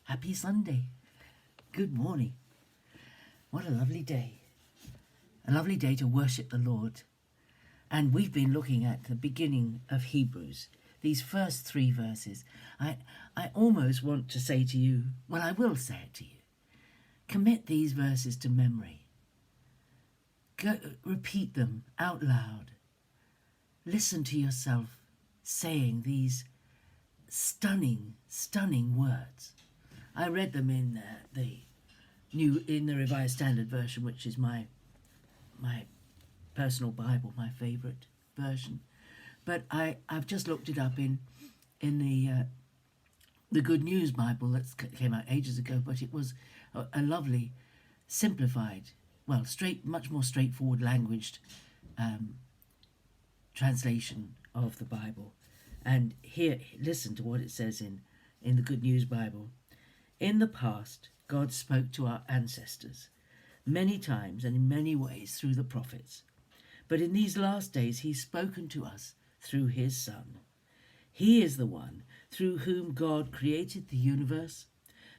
Happy Sunday. Good morning. What a lovely day. A lovely day to worship the Lord. And we've been looking at the beginning of Hebrews, these first 3 verses. I almost want to say to you, well, I will say it to you. Commit these verses to memory. Repeat them out loud. Listen to yourself saying these stunning, stunning words. I read them in the Revised Standard Version, which is my personal Bible, my favourite version. But I've just looked it up in the Good News Bible that came out ages ago. But it was a lovely, simplified, much more straightforward languaged translation of the Bible. And here, listen to what it says in the Good News Bible. In the past, God spoke to our ancestors many times and in many ways through the prophets. But in these last days, he's spoken to us through his Son. He is the one through whom God created the universe,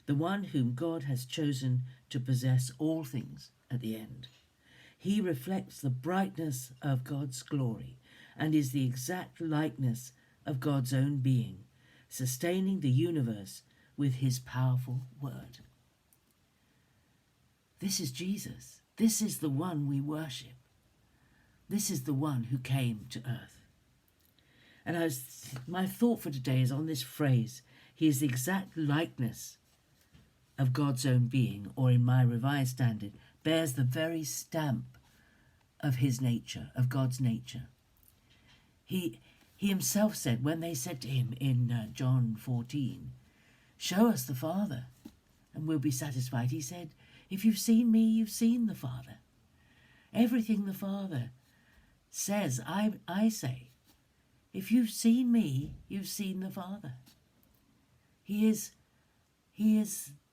the one whom God has chosen to possess all things at the end. He reflects the brightness of God's glory and is the exact likeness of God's own being, sustaining the universe with his powerful word. This is Jesus. This is the one we worship. This is the one who came to earth. And my thought for today is on this phrase, he is the exact likeness of God's own being, or in my Revised Standard, bears the very stamp of his nature, of God's nature. He himself said, when they said to him in John 14, show us the Father and we'll be satisfied. He said, if you've seen me, you've seen the Father. Everything the Father says, I say. If you've seen me, you've seen the Father. He is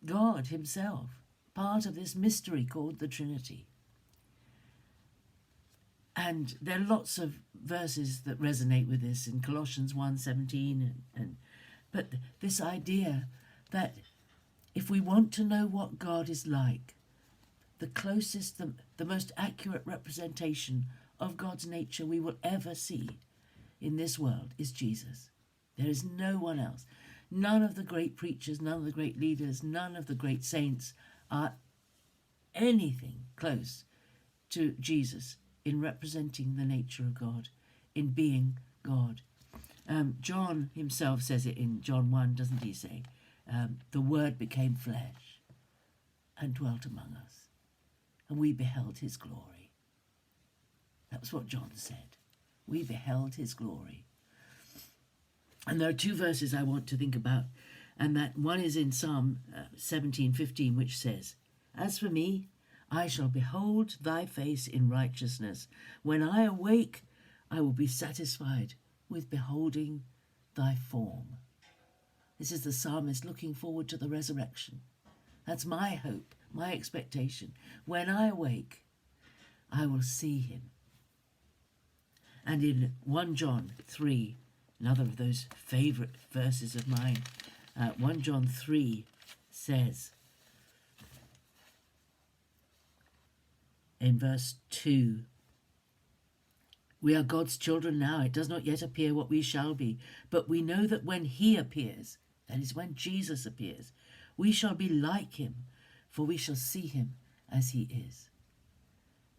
God himself, part of this mystery called the Trinity. And there are lots of verses that resonate with this in Colossians 1:17, but this idea that if we want to know what God is like, the closest, the most accurate representation of God's nature we will ever see in this world is Jesus. There is no one else. None of the great preachers, none of the great leaders, none of the great saints are anything close to Jesus in representing the nature of God, in being God. John himself says it in John 1, doesn't he say? The Word became flesh and dwelt among us, and we beheld his glory. That was what John said. We beheld his glory. And there are 2 verses I want to think about, and that one is in Psalm 17:15, which says, as for me, I shall behold thy face in righteousness. When I awake, I will be satisfied with beholding thy form. This is the psalmist looking forward to the resurrection. That's my hope, my expectation. When I awake, I will see him. And in 1 John 3, another of those favourite verses of mine, 1 John 3 says, in verse 2, we are God's children now. It does not yet appear what we shall be, but we know that when he appears, that is when Jesus appears, we shall be like him, for we shall see him as he is.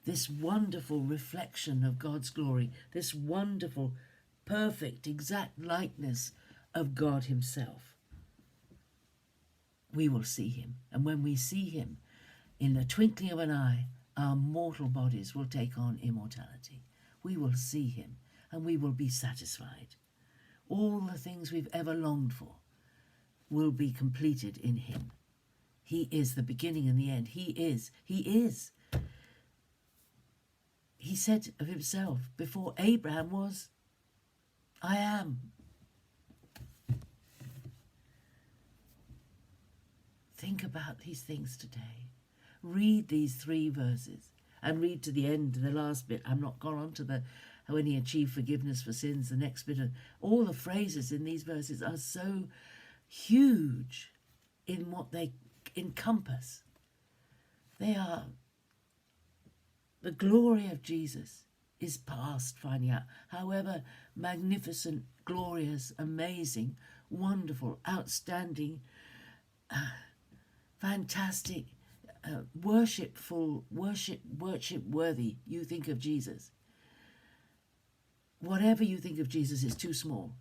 This wonderful reflection of God's glory, this wonderful, perfect, exact likeness of God himself. We will see him. And when we see him, in the twinkling of an eye, our mortal bodies will take on immortality. We will see him and we will be satisfied. All the things we've ever longed for will be completed in him. He is the beginning and the end. He is. He said of himself, before Abraham was, I am. Think about these things today. Read these 3 verses and read to the end, the last bit. I'm not gone on to when he achieved forgiveness for sins, the next bit. All the phrases in these verses are so huge in what they encompass. They are, the glory of Jesus is past finding out. However magnificent, glorious, amazing, wonderful, outstanding, fantastic, worship worthy you think of Jesus. Whatever you think of Jesus is too small.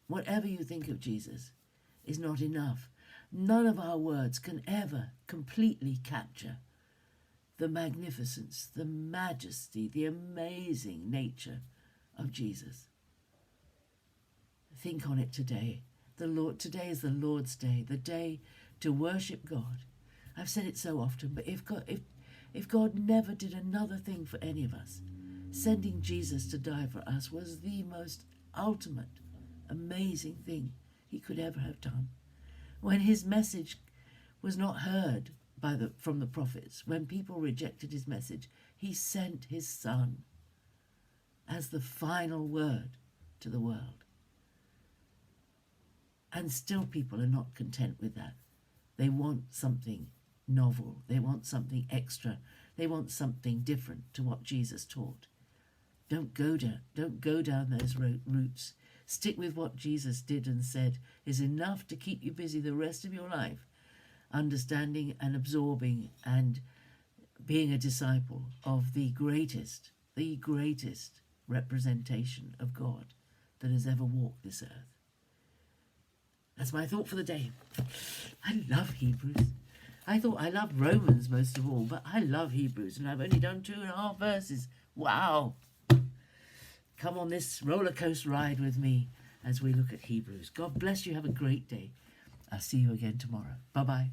Whatever you think of Jesus is not enough. None of our words can ever completely capture the magnificence, the majesty, the amazing nature of Jesus. Think on it today. Today is the Lord's Day, the day to worship God. I've said it so often, but if God never did another thing for any of us, sending Jesus to die for us was the most ultimate, amazing thing he could ever have done. When his message was not heard from the prophets, when people rejected his message, he sent his son as the final word to the world. And still people are not content with that. They want something novel. They want something extra. They want something different to what Jesus taught. Don't go down those routes. Stick with what Jesus did and said is enough to keep you busy the rest of your life, understanding and absorbing and being a disciple of the greatest representation of God that has ever walked this earth. That's my thought for the day. I love Hebrews. I thought I loved Romans most of all, but I love Hebrews, and I've only done 2.5 verses. Wow. Come on this roller coaster ride with me as we look at Hebrews. God bless you. Have a great day. I'll see you again tomorrow. Bye-bye.